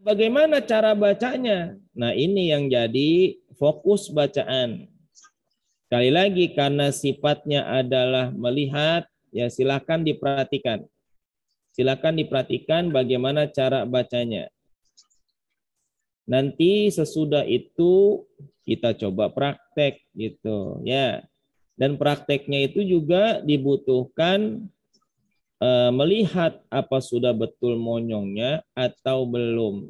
bagaimana cara bacanya? Nah, ini yang jadi fokus bacaan. Sekali lagi, karena sifatnya adalah melihat, ya silakan diperhatikan. Silakan diperhatikan bagaimana cara bacanya. Nanti sesudah itu kita coba praktek gitu ya. Dan prakteknya itu juga dibutuhkan melihat apa sudah betul monyongnya atau belum.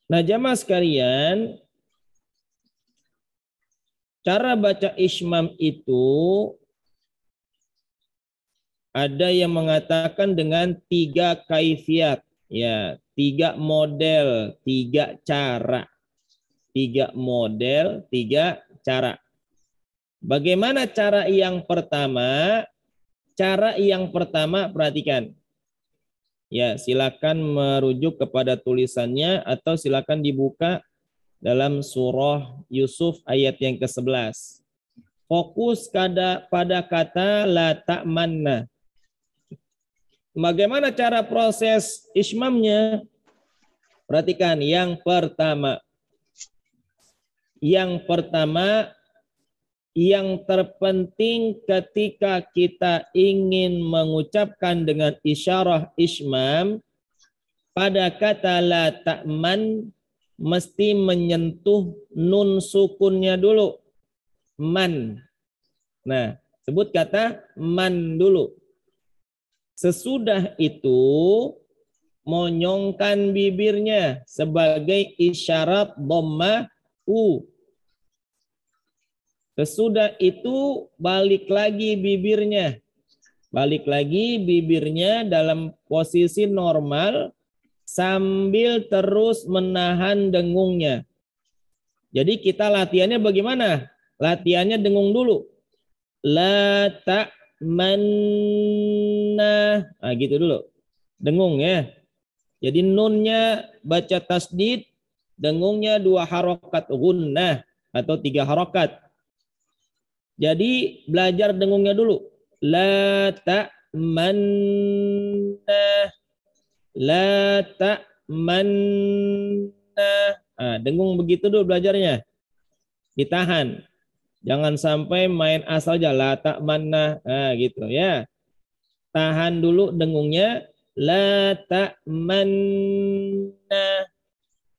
Nah, jamaah sekalian, cara baca ismam itu ada yang mengatakan dengan 3 kaifiat, ya, 3 model, 3 cara. 3 model, 3 cara. Bagaimana cara yang pertama? Cara yang pertama, perhatikan. Ya, silakan merujuk kepada tulisannya atau silakan dibuka dalam surah Yusuf ayat yang ke-11. Fokus pada kata la ta'manna. Bagaimana cara proses ismamnya? Perhatikan yang pertama. Yang pertama, yang terpenting ketika kita ingin mengucapkan dengan isyarah ismam, pada kata la ta'man mesti menyentuh nun sukunnya dulu. Man. Nah, sebut kata man dulu. Sesudah itu monyongkan bibirnya sebagai isyarat dhammah u. Sesudah itu balik lagi bibirnya. Balik lagi bibirnya dalam posisi normal sambil terus menahan dengungnya. Jadi kita latihannya bagaimana? Latihannya dengung dulu. La ta'manna. Nah, gitu dulu. Dengung ya. Jadi nunnya baca tasdid, dengungnya 2 harokat gunnah atau 3 harokat. Jadi belajar dengungnya dulu. La ta'manna. La ta'manna. Nah, dengung begitu dulu belajarnya. Ditahan. Jangan sampai main asal aja. La ta'manna. Nah, gitu ya. Tahan dulu dengungnya. La ta'manna.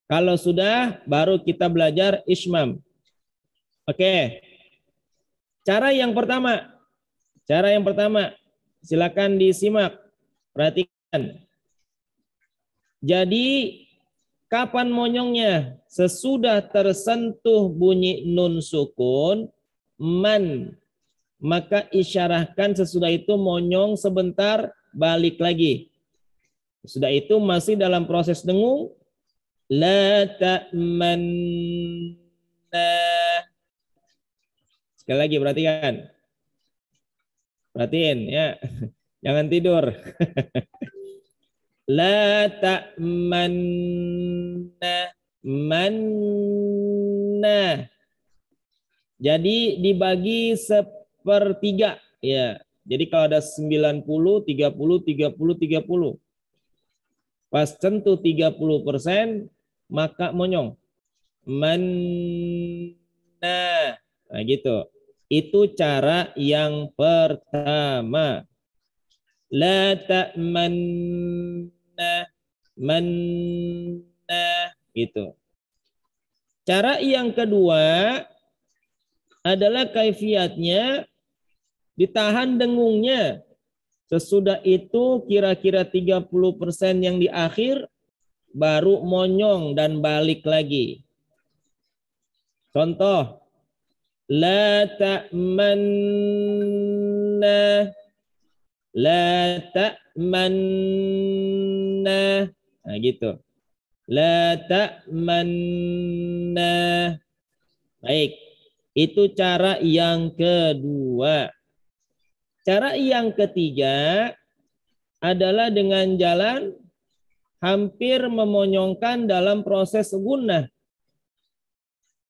Kalau sudah, baru kita belajar ismam. Oke. Cara yang pertama, silakan disimak, perhatikan. Jadi, kapan monyongnya? Sesudah tersentuh bunyi nun sukun, man. Maka isyarahkan sesudah itu monyong sebentar, balik lagi. Sudah itu masih dalam proses dengung. La ta'manna. Sekali lagi perhatikan. Perhatiin ya. Jangan tidur. La ta'manna. Manna. Jadi dibagi sepertiga ya. Jadi kalau ada 90, 30, 30, 30. Pas tentu 30%, maka monyong. Manna. Nah gitu. Itu cara yang pertama. La ta'manna. Manna. Gitu. Cara yang kedua adalah kaifiatnya ditahan dengungnya. Sesudah itu kira-kira 30% yang di akhir baru monyong dan balik lagi. Contoh, la ta'manna, la ta'manna. Nah gitu. La ta'manna. Baik, itu cara yang kedua. Cara yang ketiga adalah dengan jalan hampir memonyongkan dalam proses gunnah.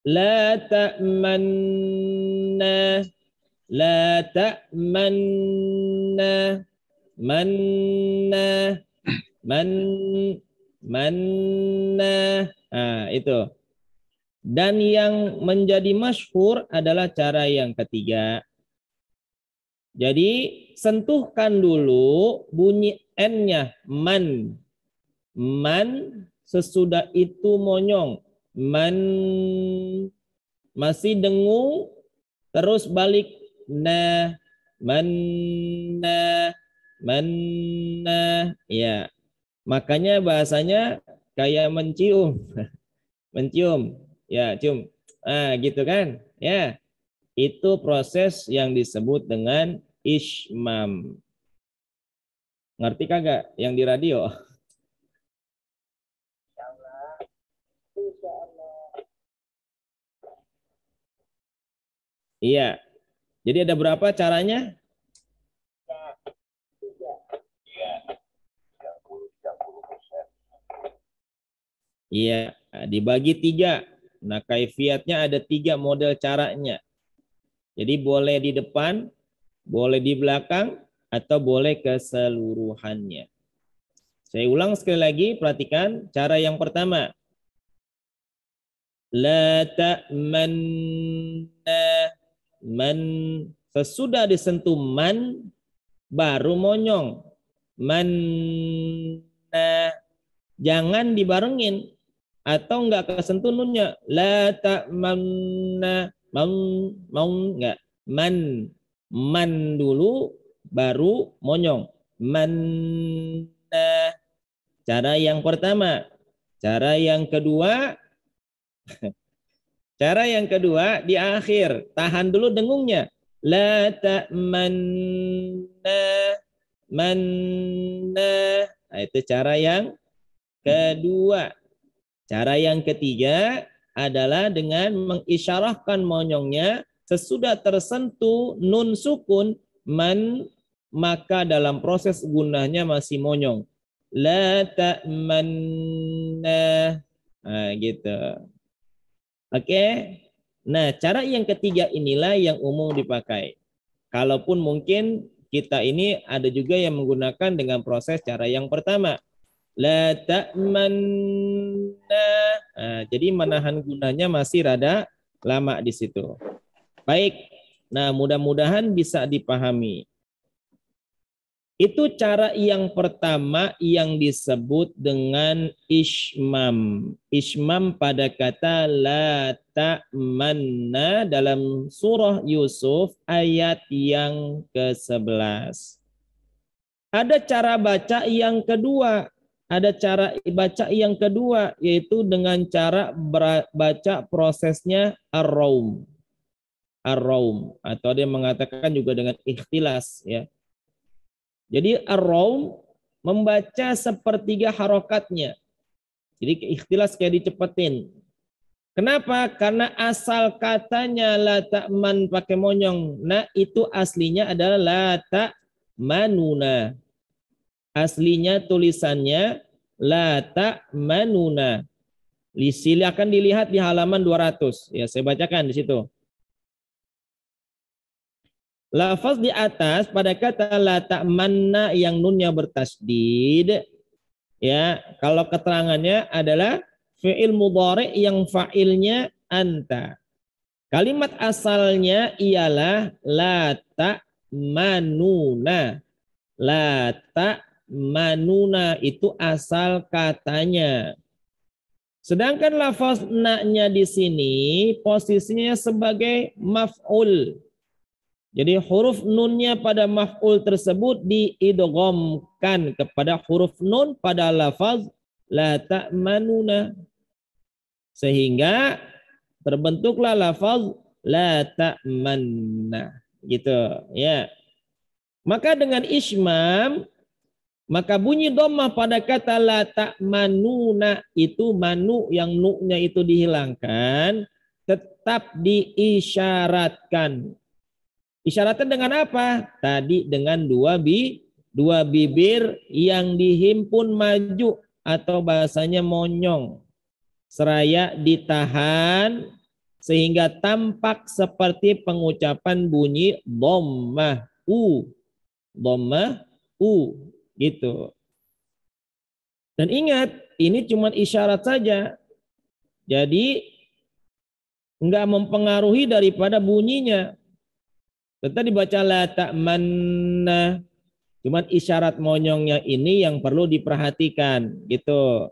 La ta'manna, la ta'manna, manna, man. manna. Nah, itu. Dan yang menjadi masyhur adalah cara yang ketiga. Jadi sentuhkan dulu bunyi N-nya, man. Man, sesudah itu monyong. Man, masih dengung, terus balik. Nah, manna, manna. Ya, makanya bahasanya kayak mencium. Mencium. Ya, cium. Ah, gitu kan? Ya, itu proses yang disebut dengan ismam. Ngerti kagak yang di radio? Iya. Jadi ada berapa caranya? Iya, dibagi tiga. Nah, kaifiatnya ada tiga model caranya. Jadi boleh di depan, boleh di belakang, atau boleh keseluruhannya. Saya ulang sekali lagi, perhatikan cara yang pertama. La ta'manna, man, sesudah disentuh man, baru monyong. Manna, jangan dibarengin atau enggak kesentuh nunnya. La ta'manna, mau enggak. Man dulu baru monyong. Manna, cara yang pertama. Cara yang kedua di akhir, tahan dulu dengungnya. La ta'manna, manna. Nah, itu cara yang kedua. Cara yang ketiga adalah dengan mengisyarahkan monyongnya sesudah tersentuh nun sukun man, maka dalam proses gunanya masih monyong. La ta'manna. Nah, gitu. Oke. Nah, cara yang ketiga inilah yang umum dipakai. Kalaupun mungkin kita ini ada juga yang menggunakan dengan proses cara yang pertama. La ta'manna. Nah, jadi menahan gunanya masih rada lama di situ. Baik. Nah, mudah-mudahan bisa dipahami. Itu cara yang pertama yang disebut dengan ismam. Ismam pada kata la ta'manna dalam surah Yusuf ayat yang ke-11. Ada cara baca yang kedua. Ada cara baca yang kedua, yaitu dengan cara baca prosesnya ar-raum. Ar-raum. Atau dia mengatakan juga dengan ikhtilas, ya. Jadi ar-raum membaca sepertiga harokatnya. Jadi ikhtilas kayak dicepetin. Kenapa? Karena asal katanya la ta'man pakai monyong. Nah, itu aslinya adalah la ta'manuna. Aslinya tulisannya la ta'manuna. Silakan dilihat di halaman 200. Ya, saya bacakan di situ. Lafaz di atas pada kata la ta'manna yang nunnya bertasdid, ya, kalau keterangannya adalah fi'il mudhari yang fa'ilnya anta. Kalimat asalnya ialah la ta'manuna. La ta'manuna itu asal katanya. Sedangkan lafaz na-nya di sini posisinya sebagai maf'ul. Jadi huruf nunnya pada maf'ul tersebut diidghamkan kepada huruf nun pada lafaz la ta'manuna. Sehingga terbentuklah lafaz la ta'manna. Gitu, ya. Maka dengan ismam, maka bunyi dhammah pada kata la ta'manuna itu manu yang nu-nya itu dihilangkan, tetap diisyaratkan. Isyaratkan dengan apa? Tadi dengan dua bibir yang dihimpun maju atau bahasanya monyong. Seraya ditahan sehingga tampak seperti pengucapan bunyi dhammah u. Dhammah u gitu. Dan ingat, ini cuma isyarat saja. Jadi enggak mempengaruhi daripada bunyinya. Tetap dibaca la ta'manna. Cuman isyarat monyongnya ini yang perlu diperhatikan gitu.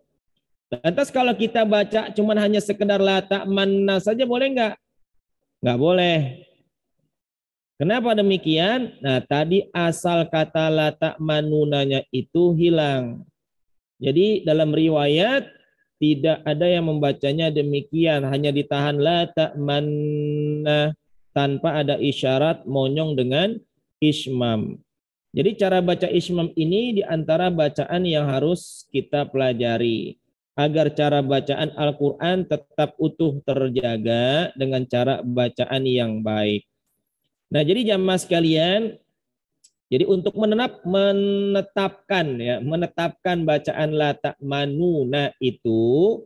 Lantas kalau kita baca cuman hanya sekedar la ta'manna saja boleh enggak? Enggak boleh. Kenapa demikian? Nah, tadi asal kata la ta'manunanya itu hilang. Jadi dalam riwayat tidak ada yang membacanya demikian, hanya ditahan la ta'manna tanpa ada isyarat monyong dengan ismam. Jadi cara baca ismam ini diantara bacaan yang harus kita pelajari agar cara bacaan Al-Quran tetap utuh terjaga dengan cara bacaan yang baik. Nah, jadi jamaah sekalian, jadi untuk menetapkan bacaan la ta'manuna itu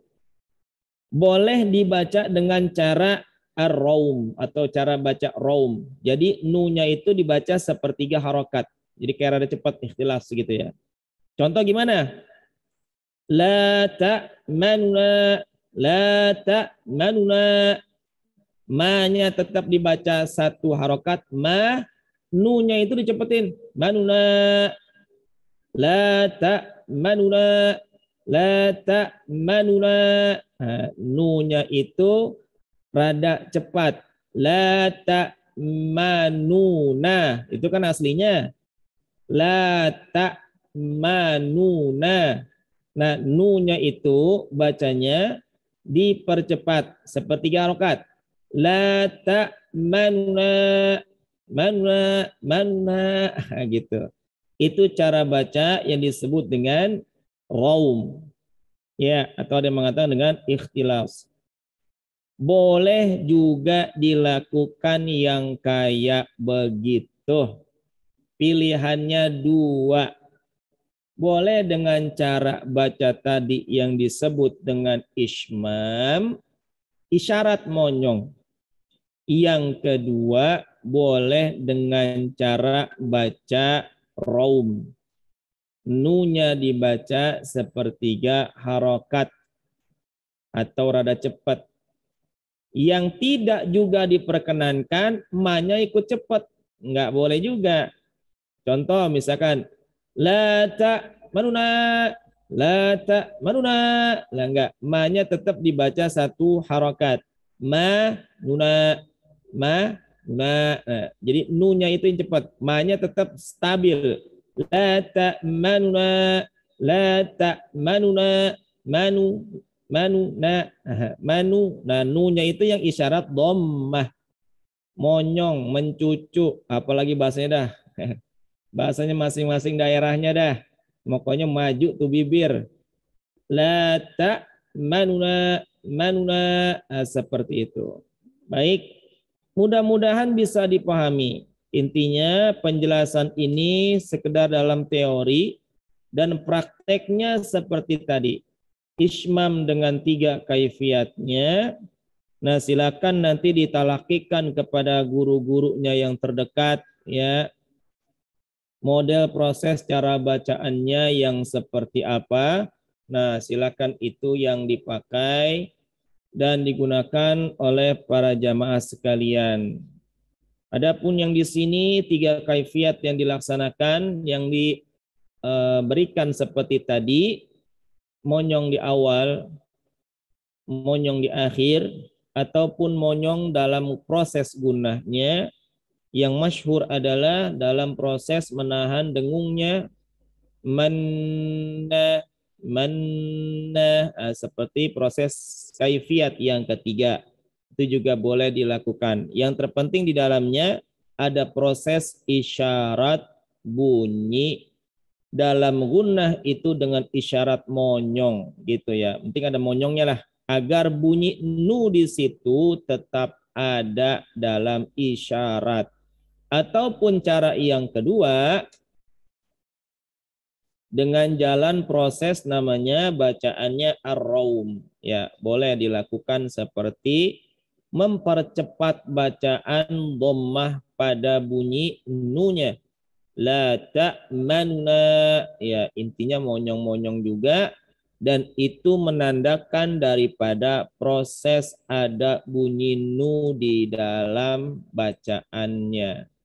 boleh dibaca dengan cara ar-raum atau cara baca raum. Jadi nu-nya itu dibaca sepertiga harokat. Jadi kayak rada cepat ikhtilaf gitu ya. Contoh gimana? La ta'manuna, la ta'manuna. Ma-nya tetap dibaca satu harokat, nu-nya itu dicepetin. Manuna, la ta'manuna, la ta'manuna. Nah, nu-nya itu rada cepat. La ta'manuna. Itu kan aslinya. La ta'manuna. Nah, nu-nya itu bacanya dipercepat sepertiga harokat. La ta'manuna, manuna gitu. Itu cara baca yang disebut dengan raum. Ya, atau ada yang mengatakan dengan ikhtilaf. Boleh juga dilakukan yang kayak begitu. Pilihannya dua. Boleh dengan cara baca tadi yang disebut dengan ismam, isyarat monyong. Yang kedua, boleh dengan cara baca raum. Nu-nya dibaca sepertiga harokat atau rada cepat. Yang tidak juga diperkenankan, ma-nya ikut cepat. Enggak boleh juga. Contoh misalkan, la ta'manuna, la ta'manuna. Lah enggak, ma-nya tetap dibaca satu harokat. Nuna. Nah, jadi nu-nya itu yang cepat, ma-nya tetap stabil. La ta'manuna, la ta'manuna, manu. Nah, nu-nya itu yang isyarat dhammah, monyong, mencucu, apalagi bahasanya dah. Bahasanya masing-masing daerahnya dah. Pokoknya maju tuh bibir. La ta'manuna, seperti itu. Baik. Mudah-mudahan bisa dipahami. Intinya penjelasan ini sekedar dalam teori dan prakteknya seperti tadi. Ismam dengan 3 kaifiatnya. Nah, silakan nanti ditalakikan kepada guru-gurunya yang terdekat ya. Model proses cara bacaannya yang seperti apa. Nah, silakan itu yang dipakai dan digunakan oleh para jamaah sekalian. Adapun yang di sini 3 kaifiat yang dilaksanakan, yang diberikan seperti tadi, monyong di awal, monyong di akhir, ataupun monyong dalam proses gunahnya, yang masyhur adalah dalam proses menahan dengungnya, manna, seperti proses kaifiat yang ketiga. Itu juga boleh dilakukan. Yang terpenting di dalamnya ada proses isyarat bunyi. Dalam gunnah itu dengan isyarat monyong gitu ya. Penting ada monyongnya lah agar bunyi nu di situ tetap ada dalam isyarat. Ataupun cara yang kedua, dengan jalan proses namanya bacaannya ar-raum. Ya, boleh dilakukan seperti mempercepat bacaan dhammah pada bunyi nu-nya. La ta'manna, ya intinya monyong-monyong juga dan itu menandakan daripada proses ada bunyi nu di dalam bacaannya.